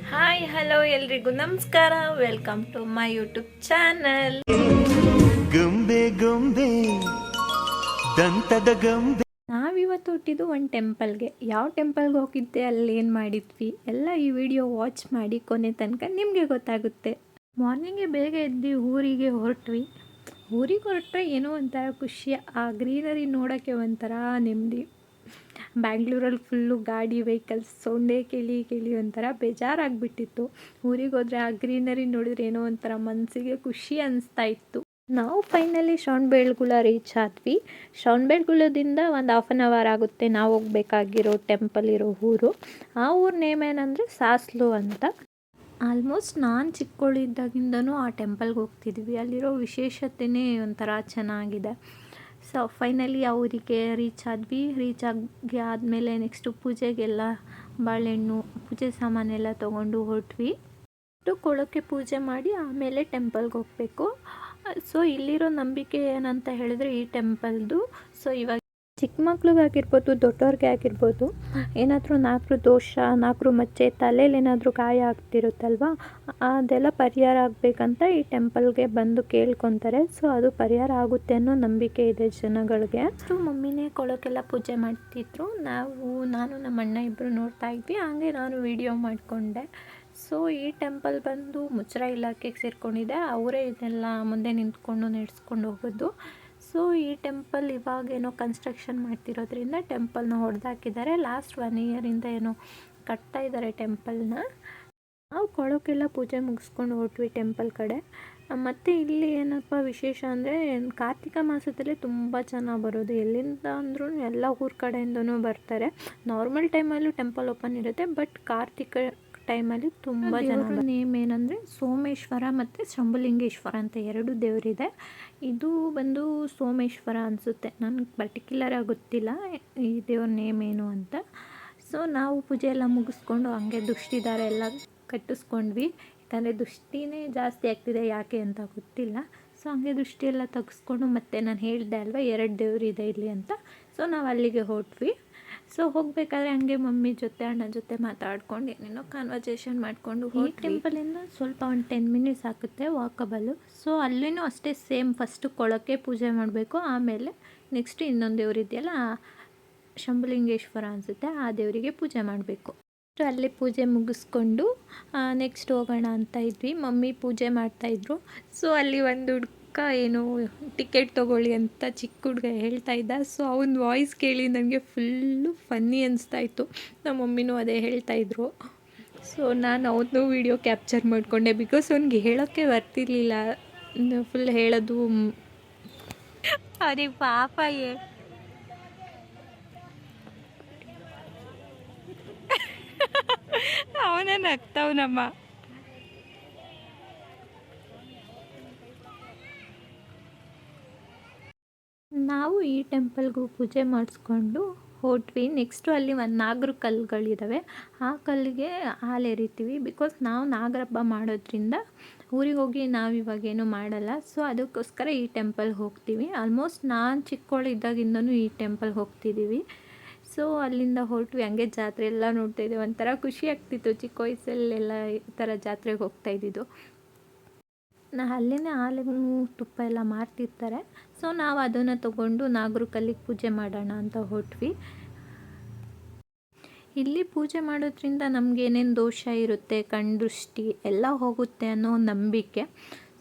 Hi hello ಎಲ್ರಿಗೂ ನಮಸ್ಕಾರ. Welcome to my YouTube channel. ಗೊಂಬೆ ಗೊಂಬೆ ದಂತದ ಗೊಂಬೆ. ನಾವಿವತ್ತು ಹುಟ್ಟಿದ್ದು ಒಂದು ಟೆಂಪಲ್ಗೆ. ಯಾವ ಟೆಂಪಲ್ಗೆ ಹೋಗಿದ್ದೆ, ಅಲ್ಲಿ ಏನು ಮಾಡಿದ್ವಿ ಎಲ್ಲ ಈ ವಿಡಿಯೋ ವಾಚ್ ಮಾಡಿ ಕೊನೆ ತನಕ ನಿಮಗೆ ಗೊತ್ತಾಗುತ್ತೆ. ಮಾರ್ನಿಂಗೇ ಬೇಗ ಎದ್ದು ಊರಿಗೆ ಹೊರಟ್ವಿ. ಊರಿಗೆ ಹೊರಟ್ರೆ ಏನೋ ಒಂಥರ ಖುಷಿ. ಆ ಗ್ರೀನರಿ ನೋಡೋಕ್ಕೆ ಒಂಥರ ನೆಮ್ಮದಿ. ಬ್ಯಾಂಗ್ಳೂರಲ್ಲಿ ಫುಲ್ಲು ಗಾಡಿ ವೆಹಿಕಲ್ಸ್ ಸೌಂಡೇ ಕೇಳಿ ಒಂಥರ ಬೇಜಾರಾಗಿಬಿಟ್ಟಿತ್ತು. ಊರಿಗೆ ಹೋದರೆ ಆ ಗ್ರೀನರಿ ನೋಡಿದ್ರೆ ಏನೋ ಒಂಥರ ಮನಸ್ಸಿಗೆ ಖುಷಿ ಅನಿಸ್ತಾ ಇತ್ತು. ನಾವು ಫೈನಲಿ ಶ್ರವಣಬೆಳಗೊಳ ರೀಚ್ ಆದ್ವಿ. ಶ್ರವಣಬೆಳಗೊಳದಿಂದ ಒಂದು 1/2 ಅವರ್ ಆಗುತ್ತೆ ನಾವು ಹೋಗಬೇಕಾಗಿರೋ ಟೆಂಪಲ್ ಇರೋ ಊರು. ಆ ಊರ ನೇಮ್ ಏನಂದರೆ ಸಾಸ್ಲು ಅಂತ. ಆಲ್ಮೋಸ್ಟ್ ನಾನು ಚಿಕ್ಕವಳಿದ್ದಾಗಿಂದನೂ ಆ ಟೆಂಪಲ್ಗೆ ಹೋಗ್ತಿದ್ವಿ. ಅಲ್ಲಿರೋ ವಿಶೇಷತೆಯೇ ಒಂಥರ ಚೆನ್ನಾಗಿದೆ. ಸೊ ಫೈನಲಿ ಅವರಿಗೆ ರೀಚ್ ಆದ್ವಿ. ರೀಚ್ ಆದಮೇಲೆ ನೆಕ್ಸ್ಟು ಪೂಜೆಗೆಲ್ಲ ಬಾಳೆಹಣ್ಣು ಪೂಜೆ ಸಾಮಾನೆಲ್ಲ ತೊಗೊಂಡು ಹೊರಟ್ವಿ. ಕೊಳಕ್ಕೆ ಪೂಜೆ ಮಾಡಿ ಆಮೇಲೆ ಟೆಂಪಲ್ಗೆ ಹೋಗಬೇಕು. ಸೊ ಇಲ್ಲಿರೋ ನಂಬಿಕೆ ಏನಂತ ಹೇಳಿದ್ರೆ ಈ ಟೆಂಪಲ್ದು. ಸೊ ಇವಾಗ ಚಿಕ್ಕ ಮಕ್ಳಿಗಾಗಿರ್ಬೋದು ದೊಡ್ಡವ್ರಿಗೆ ಆಗಿರ್ಬೋದು ಏನಾದರೂ 4 ದೋಷ 4 ಮಚ್ಚೆ ತಲೆಯಲ್ಲಿ ಏನಾದರೂ ಗಾಯ ಆಗ್ತಿರುತ್ತಲ್ವ, ಅದೆಲ್ಲ ಪರಿಹಾರ ಆಗಬೇಕಂತ ಈ ಟೆಂಪಲ್ಗೆ ಬಂದು ಕೇಳ್ಕೊತಾರೆ. ಸೊ ಅದು ಪರಿಹಾರ ಆಗುತ್ತೆ ಅನ್ನೋ ನಂಬಿಕೆ ಇದೆ ಜನಗಳಿಗೆ. ಅಷ್ಟು ಮಮ್ಮಿನೇ ಕೊಳಕ್ಕೆಲ್ಲ ಪೂಜೆ ಮಾಡ್ತಿದ್ರು. ನಾನು ನಮ್ಮ ಅಣ್ಣ ಇಬ್ಬರು ನೋಡ್ತಾ ಇದ್ವಿ. ಹಾಗೆ ನಾನು ವಿಡಿಯೋ ಮಾಡಿಕೊಂಡೆ. ಸೊ ಈ ಟೆಂಪಲ್ ಬಂದು ಮುಜರಾಯಿ ಇಲಾಖೆಗೆ ಸೇರ್ಕೊಂಡಿದೆ. ಅವರೇ ಇದೆಲ್ಲ ಮುಂದೆ ನಿಂತ್ಕೊಂಡು ನಡೆಸ್ಕೊಂಡು ಹೋಗೋದು. ಸೊ ಈ ಟೆಂಪಲ್ ಇವಾಗೇನೋ ಕನ್ಸ್ಟ್ರಕ್ಷನ್ ಮಾಡ್ತಿರೋದ್ರಿಂದ ಟೆಂಪಲ್ನ ಹೊಡೆದಾಕಿದ್ದಾರೆ. ಲಾಸ್ಟ್ 1 ಇಯರಿಂದ ಏನೋ ಕಟ್ತಾ ಇದ್ದಾರೆ ಟೆಂಪಲ್ನ. ನಾವು ಕೊಳಕ್ಕೆಲ್ಲ ಪೂಜೆ ಮುಗಿಸ್ಕೊಂಡು ಹೊರಟ್ವಿ ಟೆಂಪಲ್ ಕಡೆ. ಮತ್ತು ಇಲ್ಲಿ ಏನಪ್ಪ ವಿಶೇಷ ಅಂದರೆ ಕಾರ್ತಿಕ ಮಾಸದಲ್ಲೇ ತುಂಬ ಜನ ಬರೋದು. ಎಲ್ಲಿಂದ ಅಂದ್ರೂ ಎಲ್ಲ ಊರ ಕಡೆಯಿಂದನೂ ಬರ್ತಾರೆ. ನಾರ್ಮಲ್ ಟೈಮಲ್ಲೂ ಟೆಂಪಲ್ ಓಪನ್ ಇರುತ್ತೆ, ಬಟ್ ಕಾರ್ತಿಕ ಟೈಮಲ್ಲಿ ತುಂಬ ಜನ. ನೇಮ್ ಏನಂದರೆ ಸೋಮೇಶ್ವರ ಮತ್ತು ಶಂಭುಲಿಂಗೇಶ್ವರ ಅಂತ 2 ದೇವರಿದೆ. ಇದು ಬಂದು ಸೋಮೇಶ್ವರ ಅನಿಸುತ್ತೆ, ನನಗೆ ಪರ್ಟಿಕ್ಯುಲರಾಗಿ ಗೊತ್ತಿಲ್ಲ ಈ ದೇವ್ರ ನೇಮ್ ಏನು ಅಂತ. ಸೊ ನಾವು ಪೂಜೆ ಎಲ್ಲ ಮುಗಿಸ್ಕೊಂಡು ಹಂಗೆ ದುಷ್ಟಿದಾರ ಎಲ್ಲ ಕಟ್ಟಿಸ್ಕೊಂಡ್ವಿ. ಯಾಕಂದರೆ ದುಷ್ಟಿನೇ ಜಾಸ್ತಿ ಆಗ್ತಿದೆ, ಯಾಕೆ ಅಂತ ಗೊತ್ತಿಲ್ಲ. ಸೊ ಹಂಗೆ ದೃಷ್ಟಿ ಎಲ್ಲ ತೆಗೆಸ್ಕೊಂಡು ಮತ್ತೆ ನಾನು ಹೇಳಿದೆ ಅಲ್ವ 2 ದೇವರಿದೆ ಇಲ್ಲಿ ಅಂತ. ಸೊ ನಾವು ಅಲ್ಲಿಗೆ ಹೊರಟ್ವಿ. ಸೊ ಹೋಗಬೇಕಾದ್ರೆ ಹಂಗೆ ಮಮ್ಮಿ ಜೊತೆ ಅಣ್ಣ ಜೊತೆ ಮಾತಾಡ್ಕೊಂಡು ಏನೇನೋ ಕಾನ್ವರ್ಸೇಷನ್ ಮಾಡಿಕೊಂಡು ಈ ಟೆಂಪಲಿಂದ ಸ್ವಲ್ಪ ಒಂದು 10 ಮಿನಿಟ್ಸ್ ಆಗುತ್ತೆ ವಾಕಬಲ್ಲು. ಸೊ ಅಲ್ಲಿನೂ ಅಷ್ಟೇ ಸೇಮ್, ಫಸ್ಟು ಕೊಳಕ್ಕೆ ಪೂಜೆ ಮಾಡಬೇಕು, ಆಮೇಲೆ ನೆಕ್ಸ್ಟ್ ಇನ್ನೊಂದು ದೇವ್ರು ಇದೆಯಲ್ಲ ಶಂಭುಲಿಂಗೇಶ್ವರ ಅನಿಸುತ್ತೆ, ಆ ದೇವರಿಗೆ ಪೂಜೆ ಮಾಡಬೇಕು. ಅಲ್ಲಿ ಪೂಜೆ ಮುಗಿಸ್ಕೊಂಡು ನೆಕ್ಸ್ಟ್ ಹೋಗೋಣ ಅಂತ ಇದ್ವಿ. ಮಮ್ಮಿ ಪೂಜೆ ಮಾಡ್ತಾಯಿದ್ರು. ಸೊ ಅಲ್ಲಿ ಒಂದು ಏನೋ ಟಿಕೆಟ್ ತೊಗೊಳ್ಳಿ ಅಂತ ಚಿಕ್ಕ ಹುಡುಗ ಹೇಳ್ತಾ ಇದ್ದ. ಸೊ ಅವನ ವಾಯ್ಸ್ ಕೇಳಿ ನನಗೆ ಫುಲ್ಲು ಫನ್ನಿ ಅನಿಸ್ತಾಯಿತ್ತು. ನಮ್ಮ ಮಮ್ಮಿನೂ ಅದೇ ಹೇಳ್ತಾಯಿದ್ರು. ಸೊ ನಾನು ಅವನು ವೀಡಿಯೋ ಕ್ಯಾಪ್ಚರ್ ಮಾಡಿಕೊಂಡೆ. ಬಿಕಾಸ್ ಅವ್ನಿಗೆ ಹೇಳೋಕ್ಕೆ ಬರ್ತಿರ್ಲಿಲ್ಲ, ಫುಲ್ ಹೇಳೋದು. ಅದೇ ಪಾಪ ಅವನೇ ನಗ್ತಾವನಮ್ಮ. ನಾವು ಈ ಟೆಂಪಲ್ಗೂ ಪೂಜೆ ಮಾಡಿಸ್ಕೊಂಡು ಹೊರಟ್ವಿ. ನೆಕ್ಸ್ಟು ಅಲ್ಲಿ ಒಂದು ನಾಗರ ಕಲ್ಲುಗಳಿದ್ದಾವೆ. ಆ ಕಲ್ಲಿಗೆ ಹಾಲು ಎರಿತೀವಿ. ಬಿಕಾಸ್ ನಾವು ನಾಗರ ಹಬ್ಬ ಮಾಡೋದ್ರಿಂದ ಊರಿಗೆ ಹೋಗಿ ನಾವಿವಾಗೇನು ಮಾಡಲ್ಲ. ಸೊ ಅದಕ್ಕೋಸ್ಕರ ಈ ಟೆಂಪಲ್ಗೆ ಹೋಗ್ತೀವಿ. ಆಲ್ಮೋಸ್ಟ್ ನಾನು ಚಿಕ್ಕವಳಿದ್ದಾಗಿಂದನೂ ಈ ಟೆಂಪಲ್ಗೆ ಹೋಗ್ತಿದ್ದೀವಿ. ಸೊ ಅಲ್ಲಿಂದ ಹೊರಟ್ವಿ. ಹಂಗೆ ಜಾತ್ರೆ ಎಲ್ಲ ನೋಡ್ತಾಯಿದ್ದೆ. ಒಂಥರ ಖುಷಿ ಆಗ್ತಿತ್ತು. ಚಿಕ್ಕ ವಯಸ್ಸಲ್ಲೆಲ್ಲ ಈ ಥರ ಜಾತ್ರೆಗೆ ಹೋಗ್ತಾಯಿದ್ದಿದ್ದು. ಅಲ್ಲೇ ಹಾಲು ತುಪ್ಪ ಎಲ್ಲ ಮಾರ್ತಿರ್ತಾರೆ. ಸೊ ನಾವು ಅದನ್ನು ತೊಗೊಂಡು ನಾಗರ ಕಲ್ಲಿಗೆ ಪೂಜೆ ಮಾಡೋಣ ಅಂತ ಹೊರಟ್ವಿ. ಇಲ್ಲಿ ಪೂಜೆ ಮಾಡೋದ್ರಿಂದ ನಮ್ಗೆ ಏನೇನು ದೋಷ ಇರುತ್ತೆ, ಕಣ್ದೃಷ್ಟಿ ಎಲ್ಲ ಹೋಗುತ್ತೆ ಅನ್ನೋ ನಂಬಿಕೆ.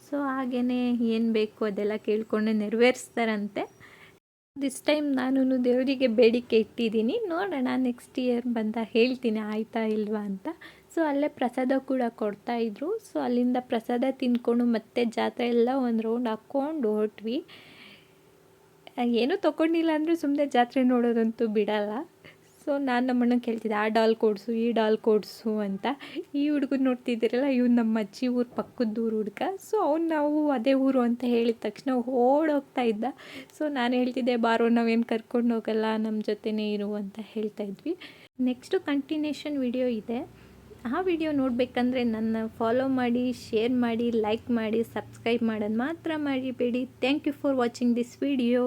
ಸೊ ಹಾಗೆಯೇ ಏನು ಬೇಕು ಅದೆಲ್ಲ ಕೇಳಿಕೊಂಡೆ ನೆರವೇರಿಸ್ತಾರಂತೆ. ದಿಸ್ ಟೈಮ್ ನಾನು ದೇವರಿಗೆ ಬೇಡಿಕೆ ಇಟ್ಟಿದ್ದೀನಿ. ನೋಡೋಣ ನೆಕ್ಸ್ಟ್ ಇಯರ್ ಬಂದ ಹೇಳ್ತೀನಿ ಆಯಿತಾ ಇಲ್ವಾ ಅಂತ. ಸೊ ಅಲ್ಲೇ ಪ್ರಸಾದ ಕೂಡ ಕೊಡ್ತಾಯಿದ್ರು. ಸೊ ಅಲ್ಲಿಂದ ಪ್ರಸಾದ ತಿಂದ್ಕೊಂಡು ಮತ್ತೆ ಜಾತ್ರೆ ಎಲ್ಲ ಒಂದು ರೌಂಡ್ ಹಾಕ್ಕೊಂಡು ಹೊರಟ್ವಿ. ಏನೂ ತೊಗೊಂಡಿಲ್ಲ ಅಂದರೆ ಸುಮ್ಮನೆ ಜಾತ್ರೆ ನೋಡೋದಂತೂ ಬಿಡಲ್ಲ. ಸೊ ನಾನು ನಮ್ಮಣ್ಣ ಕೇಳ್ತಿದ್ದೆ ಆ ಡಾಲ್ ಕೊಡಿಸು ಈ ಡಾಲ್ ಕೊಡಿಸು ಅಂತ. ಈ ಹುಡುಗನ ನೋಡ್ತಿದ್ದೀರಲ್ಲ, ಇವ್ನು ನಮ್ಮ ಅಜ್ಜಿ ಊರು ಪಕ್ಕದ ಊರು ಹುಡುಗ. ಸೊ ನಾವು ಅದೇ ಊರು ಅಂತ ಹೇಳಿದ ತಕ್ಷಣ ಓಡೋಗ್ತಾ ಇದ್ದ. ಸೊ ನಾನು ಹೇಳ್ತಿದ್ದೆ ಬಾರೋ ನಾವೇನು ಕರ್ಕೊಂಡು ಹೋಗಲ್ಲ, ನಮ್ಮ ಜೊತೆನೇ ಇರು ಅಂತ ಹೇಳ್ತಾಯಿದ್ವಿ. ನೆಕ್ಸ್ಟು ಕಂಟಿನ್ಯೂಷನ್ ವಿಡಿಯೋ ಇದೆ. ಆ ವಿಡಿಯೋ ನೋಡಬೇಕಂದ್ರೆ ನನ್ನ ಫಾಲೋ ಮಾಡಿ, ಶೇರ್ ಮಾಡಿ, ಲೈಕ್ ಮಾಡಿ, ಸಬ್ಸ್ಕ್ರೈಬ್ ಮಾಡೋದು ಮಾತ್ರ ಮರಿಬೇಡಿ. Thank you for watching this video.